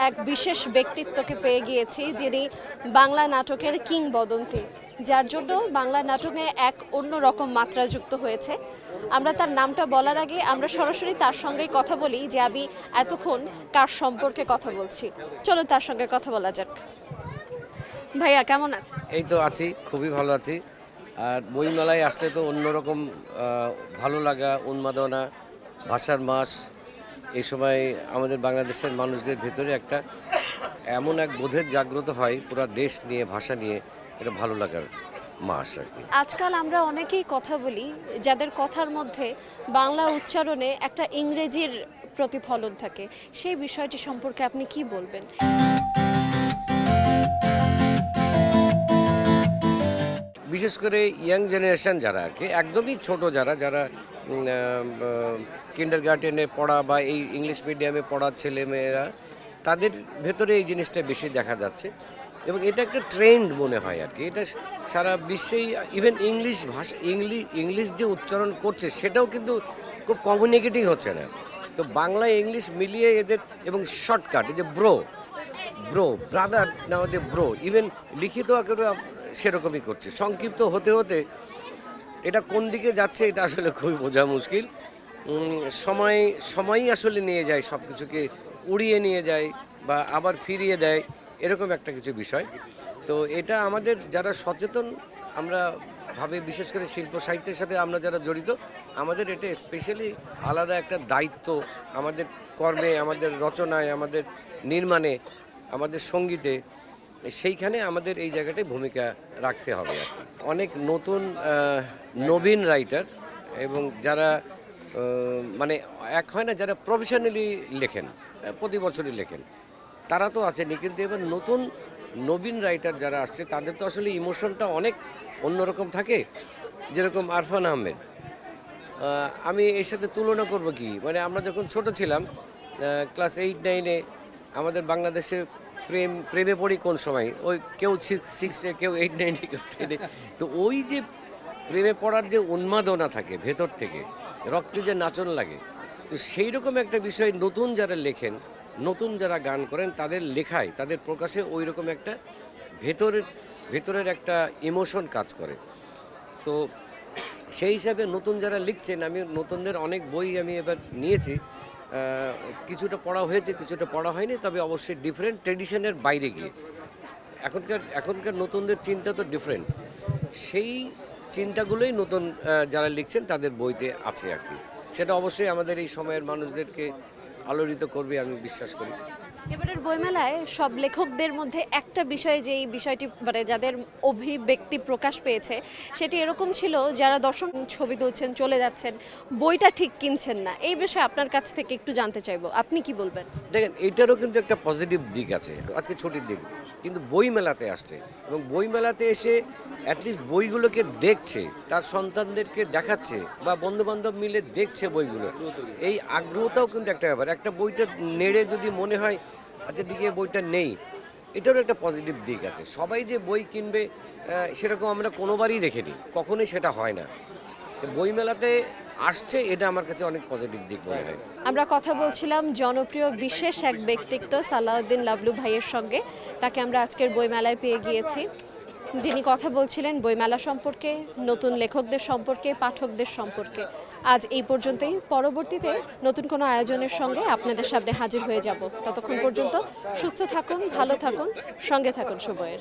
এক বিশেষ ব্যক্তিত্বকে পেয়ে গিয়েছি, যিনি বাংলা নাটকের কিংবদন্তি, যার জন্য বাংলা নাটকে এক অন্যরকম মাত্রা যুক্ত হয়েছে। আমরা তার নামটা বলার আগে আমরা সরাসরি তার সঙ্গেই কথা বলি যে আমি এতক্ষণ কার সম্পর্কে কথা বলছি। চলো তার সঙ্গে কথা বলা যাক। ভাইয়া কেমন আছে? এই তো আছি, খুবই ভালো আছি। আর বইমেলায় আসলে তো অন্যরকম ভালো লাগা, উন্মাদনা, ভাষার মাস। এই সময় আমাদের বাংলাদেশের মানুষদের ভেতরে একটা এমন এক বোধের জাগ্রত হয়, পুরো দেশ নিয়ে, ভাষা নিয়ে। এটা ভালো লাগার মাস আর কি। আজকাল আমরা অনেকেই কথা বলি যাদের কথার মধ্যে বাংলা উচ্চারণে একটা ইংরেজির প্রতিফলন থাকে। সেই বিষয়টি সম্পর্কে আপনি কি বলবেন? বিশেষ করে ইয়াং জেনারেশন যারা আর কি, একদমই ছোট যারা যারা কিন্ডার গার্ডেনে পড়া বা এই ইংলিশ মিডিয়ামে পড়া ছেলেমেয়েরা, তাদের ভেতরে এই জিনিসটা বেশি দেখা যাচ্ছে এবং এটা একটা ট্রেন্ড মনে হয় আর কি। এটা সারা বিশ্বেই, ইভেন ইংলিশ ভাষা, ইংলিশ যে উচ্চারণ করছে সেটাও কিন্তু খুব কমিউনিকেটিং হচ্ছে না। তো বাংলা ইংলিশ মিলিয়ে এদের, এবং শর্টকাট, এই যে ব্রো ব্রো ব্রাদার না, আমাদের ব্রো, ইভেন লিখিত আকারে সেরকমই করছে। সংক্ষিপ্ত হতে হতে এটা কোন দিকে যাচ্ছে এটা আসলে খুবই বোঝা মুশকিল। সময়ই আসলে নিয়ে যায়, সব কিছুকে উড়িয়ে নিয়ে যায় বা আবার ফিরিয়ে দেয়, এরকম একটা কিছু বিষয়। তো এটা আমাদের যারা সচেতন, আমরা ভাবে, বিশেষ করে শিল্প সাহিত্যের সাথে আমরা যারা জড়িত, আমাদের এটা স্পেশালি আলাদা একটা দায়িত্ব। আমাদের কর্মে, আমাদের রচনায়, আমাদের নির্মাণে, আমাদের সঙ্গীতে, সেইখানে আমাদের এই জায়গাটায় ভূমিকা রাখতে হবে আর কি। অনেক নতুন নবীন রাইটার এবং যারা মানে এক হয় না, যারা প্রফেশনালি লেখেন, প্রতি বছরই লেখেন, তারা তো আছেনই, কিন্তু এবার নতুন নবীন রাইটার যারা আসছে তাদের তো আসলে ইমোশনটা অনেক অন্যরকম থাকে। যেরকম আরফান আহমেদ, আমি এর সাথে তুলনা করব কি, মানে আমরা যখন ছোট ছিলাম, ক্লাস 8-9-এ, আমাদের বাংলাদেশে প্রেমে পড়ি কোন সময়, ওই কেউ 6-6-এ, কেউ 8-9-এ, কেউ 10-এ। তো ওই যে প্রেমে পড়ার যে উন্মাদনা থাকে ভেতর থেকে, রক্তে যে নাচন লাগে, তো সেই রকম একটা বিষয় নতুন যারা লেখেন, নতুন যারা গান করেন, তাদের লেখায়, তাদের প্রকাশে ওই রকম একটা ভেতরের একটা ইমোশন কাজ করে। তো সেই হিসাবে নতুন যারা লিখছেন, আমি নতুনদের অনেক বই আমি এবার নিয়েছি। কিছুটা পড়া হয়েছে, কিছুটা পড়া হয়নি, তবে অবশ্যই ডিফারেন্ট ট্রেডিশনের বাইরে গিয়ে। এখনকার নতুনদের চিন্তা তো ডিফারেন্ট, সেই চিন্তাগুলোই নতুন যারা লিখছেন তাদের বইতে আছে আর কি। সেটা অবশ্যই আমাদের এই সময়ের মানুষদেরকে আলোড়িত করবে, আমি বিশ্বাস করি। এবারের বইমেলায় সব লেখকদের মধ্যে একটা বিষয়, যে এই বিষয়টি মানে যাদের অভিব্যক্তি প্রকাশ পেয়েছে, সেটি এরকম ছিল যারা দর্শক ছবি তুলছেন, চলে যাচ্ছেন, বইটা ঠিক কিনছেন না। এই বিষয়ে আপনার কাছ থেকে একটু জানতে চাইবো, আপনি কি বলবেন? দেখেন, এইটারও কিন্তু একটা পজিটিভ দিক আছে। আজকে ছুটির দিন, কিন্তু বই মেলাতে আসছে এবং বই মেলাতে এসে অ্যাটলিস্ট বইগুলোকে দেখছে, তার সন্তানদেরকে দেখাচ্ছে বা বন্ধুবান্ধব মিলে দেখছে বইগুলো। এই আগ্রহটাও কিন্তু একটা ব্যাপার। একটা বইটা নেড়ে যদি মনে হয় আচ্ছা দিকে বইটা নেই, এটারও একটা পজিটিভ দিক আছে। সবাই যে বই কিনবে সেরকম আমরা কোনোবারই দেখিনি, কখনোই সেটা হয় না। বইমেলাতে আসছে, এটা আমার কাছে অনেক পজিটিভ দিক মনে হয়। আমরা কথা বলছিলাম জনপ্রিয় বিশেষ এক ব্যক্তিত্ব সালাউদ্দিন লাবলু ভাইয়ের সঙ্গে। তাকে আমরা আজকের বইমেলায় পেয়ে গিয়েছি। যিনি কথা বলছিলেন বইমেলা সম্পর্কে, নতুন লেখকদের সম্পর্কে, পাঠকদের সম্পর্কে। আজ এই পর্যন্তই। পরবর্তীতে নতুন কোনো আয়োজনের সঙ্গে আপনাদের সামনে হাজির হয়ে যাব। ততক্ষণ পর্যন্ত সুস্থ থাকুন, ভালো থাকুন, সঙ্গে থাকুন সময়ের।